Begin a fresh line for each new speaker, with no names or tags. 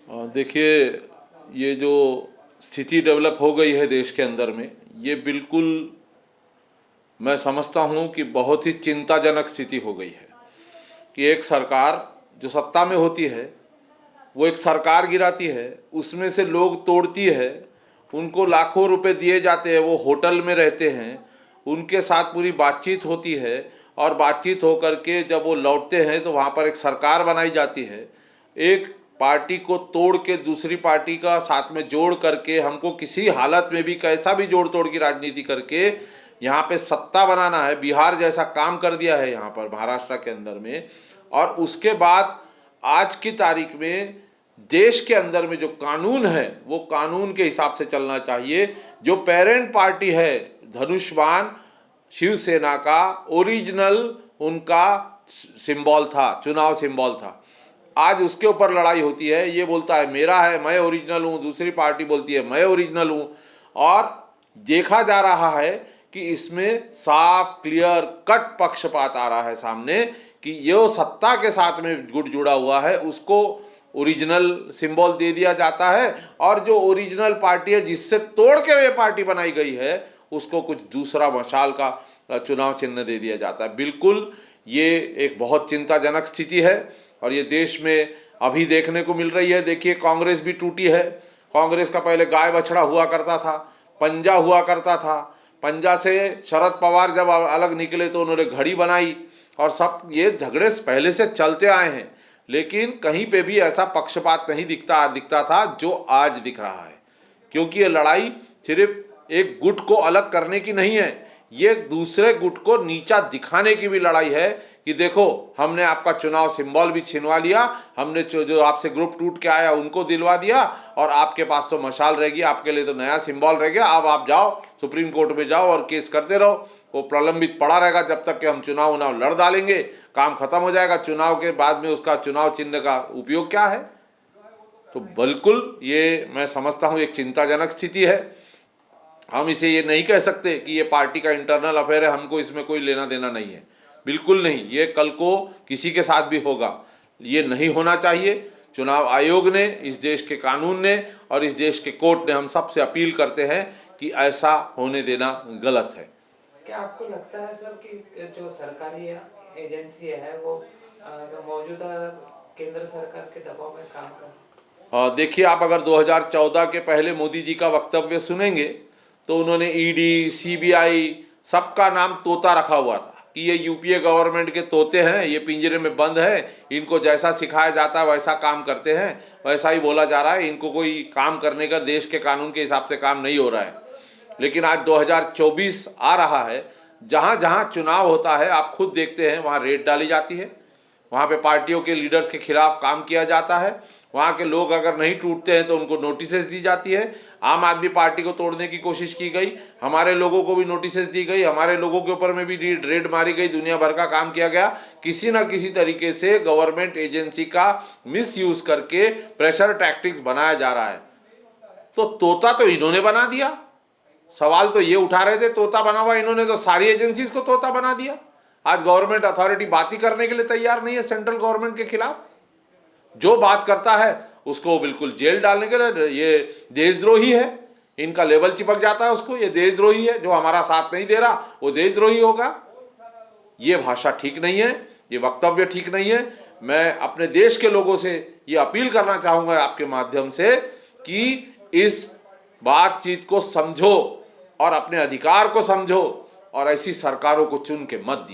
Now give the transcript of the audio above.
देखिए, ये जो स्थिति डेवलप हो गई है देश के अंदर में, ये बिल्कुल मैं समझता हूँ कि बहुत ही चिंताजनक स्थिति हो गई है कि एक सरकार जो सत्ता में होती है वो एक सरकार गिराती है, उसमें से लोग तोड़ती है, उनको लाखों रुपए दिए जाते हैं, वो होटल में रहते हैं, उनके साथ पूरी बातचीत होती है और बातचीत हो करके जब वो लौटते हैं तो वहाँ पर एक सरकार बनाई जाती है। एक पार्टी को तोड़ के दूसरी पार्टी का साथ में जोड़ करके हमको किसी हालत में भी कैसा भी जोड़ तोड़ की राजनीति करके यहाँ पे सत्ता बनाना है। बिहार जैसा काम कर दिया है यहाँ पर महाराष्ट्र के अंदर में। और उसके बाद आज की तारीख में देश के अंदर में जो कानून है वो कानून के हिसाब से चलना चाहिए। जो पेरेंट पार्टी है धनुष्यबाण शिवसेना का ओरिजिनल उनका सिंबल था, चुनाव सिंबल था, आज उसके ऊपर लड़ाई होती है। ये बोलता है मेरा है, मैं ओरिजिनल हूँ, दूसरी पार्टी बोलती है मैं ओरिजिनल हूँ। और देखा जा रहा है कि इसमें साफ क्लियर कट पक्षपात आ रहा है सामने कि ये सत्ता के साथ में गुट जुड़ा हुआ है उसको ओरिजिनल सिंबल दे दिया जाता है, और जो ओरिजिनल पार्टी है जिससे तोड़ के ये पार्टी बनाई गई है उसको कुछ दूसरा मशाल का चुनाव चिन्ह दे दिया जाता है। बिल्कुल ये एक बहुत चिंताजनक स्थिति है और ये देश में अभी देखने को मिल रही है। देखिए, कांग्रेस भी टूटी है। कांग्रेस का पहले गाय बछड़ा हुआ करता था, पंजा हुआ करता था। पंजा से शरद पवार जब अलग निकले तो उन्होंने घड़ी बनाई और सब ये झगड़े पहले से चलते आए हैं, लेकिन कहीं पे भी ऐसा पक्षपात नहीं दिखता था जो आज दिख रहा है। क्योंकि ये लड़ाई सिर्फ एक गुट को अलग करने की नहीं है, ये दूसरे गुट को नीचा दिखाने की भी लड़ाई है कि देखो हमने आपका चुनाव सिंबल भी छिनवा लिया, हमने जो आपसे ग्रुप टूट के आया उनको दिलवा दिया और आपके पास तो मशाल रहेगी, आपके लिए तो नया सिंबल रह गया। अब आप जाओ सुप्रीम कोर्ट में जाओ और केस करते रहो, वो प्रलंबित पड़ा रहेगा जब तक कि हम चुनाव लड़ डालेंगे, काम खत्म हो जाएगा। चुनाव के बाद में उसका चुनाव चिन्ह का उपयोग क्या है? तो बिल्कुल ये मैं समझता हूँ एक चिंताजनक स्थिति है। हम इसे ये नहीं कह सकते कि ये पार्टी का इंटरनल अफेयर है, हमको इसमें कोई लेना देना नहीं है, बिल्कुल नहीं। ये कल को किसी के साथ भी होगा, ये नहीं होना चाहिए। चुनाव आयोग ने, इस देश के कानून ने और इस देश के कोर्ट ने हम सबसे अपील करते हैं कि ऐसा होने देना गलत है।
क्या आपको लगता है सर कि जो सरकारी एजेंसी है वो मौजूदा केंद्र सरकार के दबाव में काम कर?
देखिए, आप अगर 2014 के पहले मोदी जी का वक्तव्य सुनेंगे तो उन्होंने ईडी, सीबीआई सबका नाम तोता रखा हुआ था कि ये यूपीए गवर्नमेंट के तोते हैं, ये पिंजरे में बंद है, इनको जैसा सिखाया जाता है वैसा काम करते हैं, वैसा ही बोला जा रहा है, इनको कोई काम करने का देश के कानून के हिसाब से काम नहीं हो रहा है। लेकिन आज 2024 आ रहा है, जहाँ जहाँ चुनाव होता है आप खुद देखते हैं वहाँ रेड डाली जाती है, वहाँ पे पार्टियों के लीडर्स के खिलाफ काम किया जाता है, वहाँ के लोग अगर नहीं टूटते हैं तो उनको नोटिसेस दी जाती है। आम आदमी पार्टी को तोड़ने की कोशिश की गई, हमारे लोगों को भी नोटिसेस दी गई, हमारे लोगों के ऊपर में भी रेड मारी गई, दुनिया भर का काम किया गया। किसी ना किसी तरीके से गवर्नमेंट एजेंसी का मिसयूज करके प्रेशर टैक्टिक्स बनाया जा रहा है। तो तोता तो इन्होंने बना दिया। सवाल तो ये उठा रहे थे तोता बना हुआ इन्होंने, तो सारी एजेंसीज को तोता बना दिया। आज गवर्नमेंट अथॉरिटी बात ही करने के लिए तैयार नहीं है सेंट्रल गवर्नमेंट के खिलाफ। जो बात करता है उसको बिल्कुल जेल डालने के लिए, ये देशद्रोही है, इनका लेबल चिपक जाता है उसको, ये देशद्रोही है, जो हमारा साथ नहीं दे रहा वो देशद्रोही होगा। ये भाषा ठीक नहीं है, ये वक्तव्य ठीक नहीं है। मैं अपने देश के लोगों से ये अपील करना चाहूँगा आपके माध्यम से कि इस बातचीत को समझो और अपने अधिकार को समझो और ऐसी सरकारों को चुन के मत दीजिए।